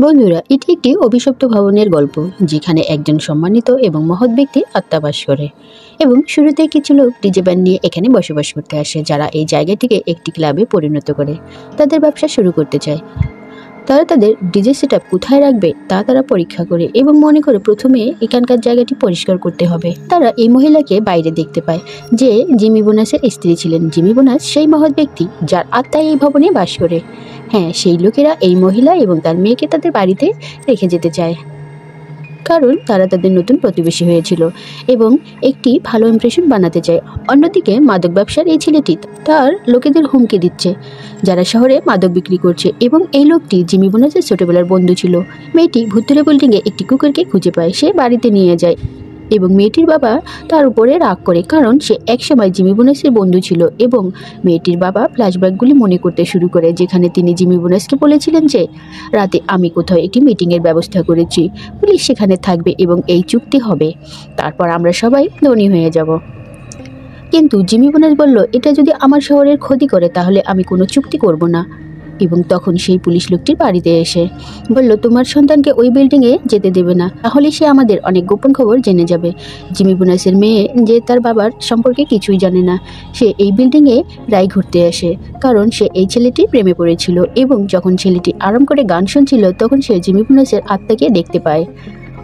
বন্ধুরা, এটি একটি অভিশপ্ত ভবনের গল্প, যেখানে একজন সম্মানিত এবং মহৎ ব্যক্তি আত্মা বাস করে। এবং শুরুতে কিছু লোক ডিজে ব্যান্ড নিয়ে এখানে বসবাস করতে আসে, যারা এই জায়গাটিকে একটি ক্লাবে পরিণত করে তাদের ব্যবসা শুরু করতে চায়। তারা তাদের ডিজে সেট আপ কোথায় রাখবে তা তারা পরীক্ষা করে এবং মনে করে প্রথমে এখানকার জায়গাটি পরিষ্কার করতে হবে। তারা এই মহিলাকে বাইরে দেখতে পায়, যে জিমি বোনাসের স্ত্রী ছিলেন। জিমি বোনাস সেই মহৎ ব্যক্তি যার আত্মা এই ভবনে বাস করে। হ্যাঁ, সেই লোকেরা এই মহিলা এবং তার মেয়েকে তাদের বাড়িতে রেখে যেতে চায়, কারণ তারা তাদের নতুন প্রতিবেশী হয়েছিল এবং একটি ভালো ইমপ্রেশন বানাতে চায়। অন্যদিকে মাদক ব্যবসার এই ছেলেটি তার লোকেদের হুমকি দিচ্ছে, যারা শহরে মাদক বিক্রি করছে। এবং এই লোকটি জিমি বোনাসের ছোটবেলার বন্ধু ছিল। মেয়েটি ভুতুরে বিল্ডিংয়ে একটি কুকুরকে খুঁজে পায়, সে বাড়িতে নিয়ে যায় এবং মেয়েটির বাবা তার উপরে রাগ করে, কারণ সে একসময় জিমি বোনাসের বন্ধু ছিল। এবং মেয়েটির বাবা ফ্ল্যাশব্যাকগুলি মনে করতে শুরু করে, যেখানে তিনি জিমি বোনাসকে বলেছিলেন যে রাতে আমি কোথাও একটি মিটিংয়ের ব্যবস্থা করেছি, পুলিশ সেখানে থাকবে এবং এই চুক্তি হবে, তারপর আমরা সবাই ধনী হয়ে যাব। কিন্তু জিমি বোনাস বলল, এটা যদি আমার শহরের ক্ষতি করে তাহলে আমি কোনো চুক্তি করব না। এবং তখন সেই পুলিশ লোকটির বাড়িতে এসে বলল, তোমার সন্তানকে ওই বিল্ডিংয়ে যেতে দেবে না, তাহলে সে আমাদের অনেক গোপন খবর জেনে যাবে। জিমি বোনাসের মেয়ে, যে তার বাবার সম্পর্কে কিছুই জানে না, সে এই বিল্ডিংয়ে রায় ঘুরতে আসে, কারণ সে এই ছেলেটির প্রেমে পড়েছিল। এবং যখন ছেলেটি আরাম করে গান শুনছিল, তখন সে জিমি বোনাসের আত্মাকে দেখতে পায়।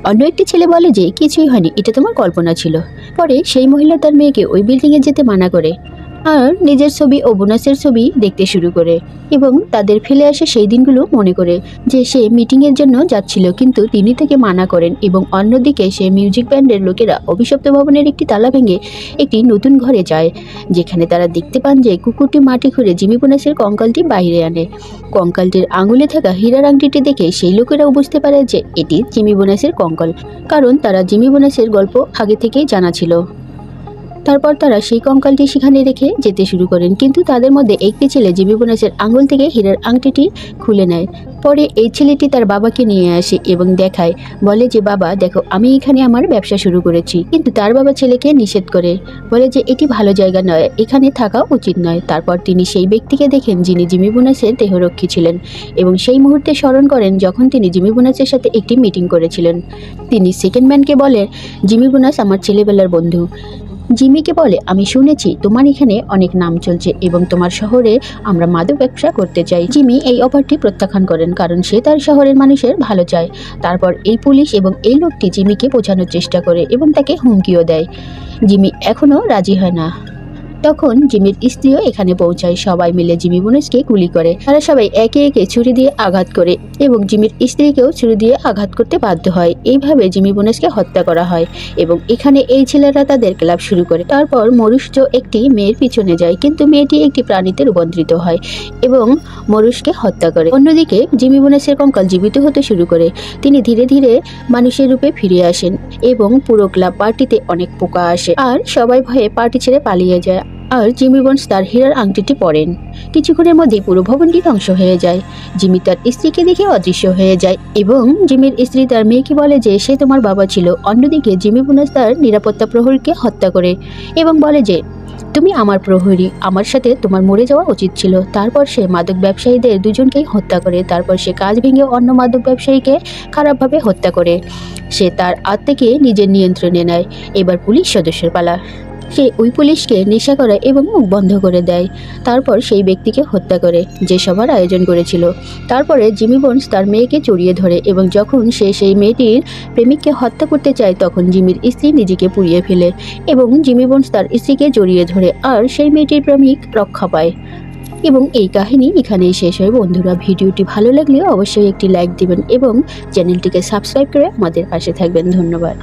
অন্য একটি ছেলে বলে যে কিছুই হয়নি, এটা তোমার কল্পনা ছিল। পরে সেই মহিলা তার মেয়েকে ওই বিল্ডিংয়ে যেতে মানা করে আর নিজের ছবি ও বোনাসের ছবি দেখতে শুরু করে এবং তাদের ফেলে আসে সেই দিনগুলো মনে করে, যে সে মিটিংয়ের জন্য যাচ্ছিল, কিন্তু তিনি তাকে মানা করেন। এবং অন্যদিকে সে মিউজিক ব্যান্ডের লোকেরা অভিশপ্ত ভবনের একটি তালা ভেঙে একটি নতুন ঘরে যায়, যেখানে তারা দেখতে পান যে কুকুরটি মাটি খুঁড়ে জিমি বোনাসের কঙ্কালটি বাইরে আনে। কঙ্কালটির আঙুলে থাকা হীরার আংটিটি দেখে সেই লোকেরাও বুঝতে পারে যে এটি জিমি বোনাসের কঙ্কাল, কারণ তারা জিমি বোনাসের গল্প আগে থেকেই জানা ছিল। তারপর তারা সেই কঙ্কালটি সেখানে রেখে যেতে শুরু করেন, কিন্তু তাদের মধ্যে একটি ছেলে জিমি বোনাসের আঙুল থেকে হীরার আংটিটি খুলে নেয়। পরে এই ছেলেটি তার বাবাকে নিয়ে আসে এবং দেখায়, বলে যে বাবা দেখো, আমি এখানে আমার ব্যবসা শুরু করেছি। কিন্তু তার বাবা ছেলেকে নিষেধ করে, বলে যে এটি ভালো জায়গা নয়, এখানে থাকা উচিত নয়। তারপর তিনি সেই ব্যক্তিকে দেখেন যিনি জিমি বোনাসের দেহরক্ষী ছিলেন এবং সেই মুহূর্তে স্মরণ করেন যখন তিনি জিমি বোনাসের সাথে একটি মিটিং করেছিলেন। তিনি সেকেন্ড ম্যানকে বলে, জিমি বোনাস আমার ছেলেবেলার বন্ধু। জিমিকে বলে, আমি শুনেছি তোমার এখানে অনেক নাম চলছে এবং তোমার শহরে আমরা মাদক ব্যবসা করতে চাই। জিমি এই অফারটি প্রত্যাখ্যান করেন, কারণ সে তার শহরের মানুষের ভালো চায়। তারপর এই পুলিশ এবং এই লোকটি জিমিকে বোঝানোর চেষ্টা করে এবং তাকে হুমকিও দেয়। জিমি এখনও রাজি হয় না। তখন জিমির স্ত্রীও এখানে পৌঁছায়। সবাই মিলে জিমি বোনাসকে গুলি করে। তারা সবাই একে একে ছুরি দিয়ে আঘাত করে এবং জিমির স্ত্রীকেও ছুরি দিয়ে আঘাত করতে বাধ্য হয়। এইভাবে জিমি বোনাসকে হত্যা করা হয় এবং এখানে এই ছেলেরা তাদের ক্লাব শুরু করে। তারপর মরুষ্য একটি মেয়ের পিছনে যায়, কিন্তু মেয়েটি একটি প্রাণীতে রূপান্তরিত হয় এবং মরুষকে হত্যা করে। অন্যদিকে জিমি বোনাসের কঙ্কাল জীবিত হতে শুরু করে। তিনি ধীরে ধীরে মানুষের রূপে ফিরে আসেন এবং পুরো ক্লাব পার্টিতে অনেক পোকা আসে আর সবাই ভয়ে পার্টি ছেড়ে পালিয়ে যায়। আর জিমি বোনাস তার হীরার আংটিটি পরেন। কিছুক্ষণের মধ্যেই পুরো ভবনটি ধ্বংস হয়ে যায়। জিমি তার স্ত্রীকে দেখে অদৃশ্য হয়ে যায় এবং জিমির স্ত্রী তার মেয়েকে বলে যে সে তোমার বাবা ছিল। অন্যদিকে জিমি বোনাস তার নিরাপত্তা প্রহরীকে হত্যা করে এবং বলে যে তুমি আমার প্রহরী, আমার সাথে তোমার মরে যাওয়া উচিত ছিল। তারপর সে মাদক ব্যবসায়ীদের দুজনকেই হত্যা করে। তারপর সে কাজ ভেঙে অন্য মাদক ব্যবসায়ীকে খারাপভাবে হত্যা করে। সে তার আত্মাকে নিজের নিয়ন্ত্রণে নেয়। এবার পুলিশ সদস্যের পালা। সে ওই পুলিশকে নেশা করে এবং মুখ বন্ধ করে দেয়। তারপর সেই ব্যক্তিকে হত্যা করে যে সবার আয়োজন করেছিল। তারপরে জিমি বোনাস তার মেয়েকে জড়িয়ে ধরে এবং যখন সে সেই মেয়েটির প্রেমিককে হত্যা করতে চায়, তখন জিমির স্ত্রী নিজেকে পুড়িয়ে ফেলে এবং জিমি বোনাস তার স্ত্রীকে জড়িয়ে ধরে আর সেই মেয়েটির প্রেমিক রক্ষা পায়। এবং এই কাহিনী এখানেই শেষ হয়। বন্ধুরা, ভিডিওটি ভালো লাগলে অবশ্যই একটি লাইক দিবেন এবং চ্যানেলটিকে সাবস্ক্রাইব করে আমাদের পাশে থাকবেন। ধন্যবাদ।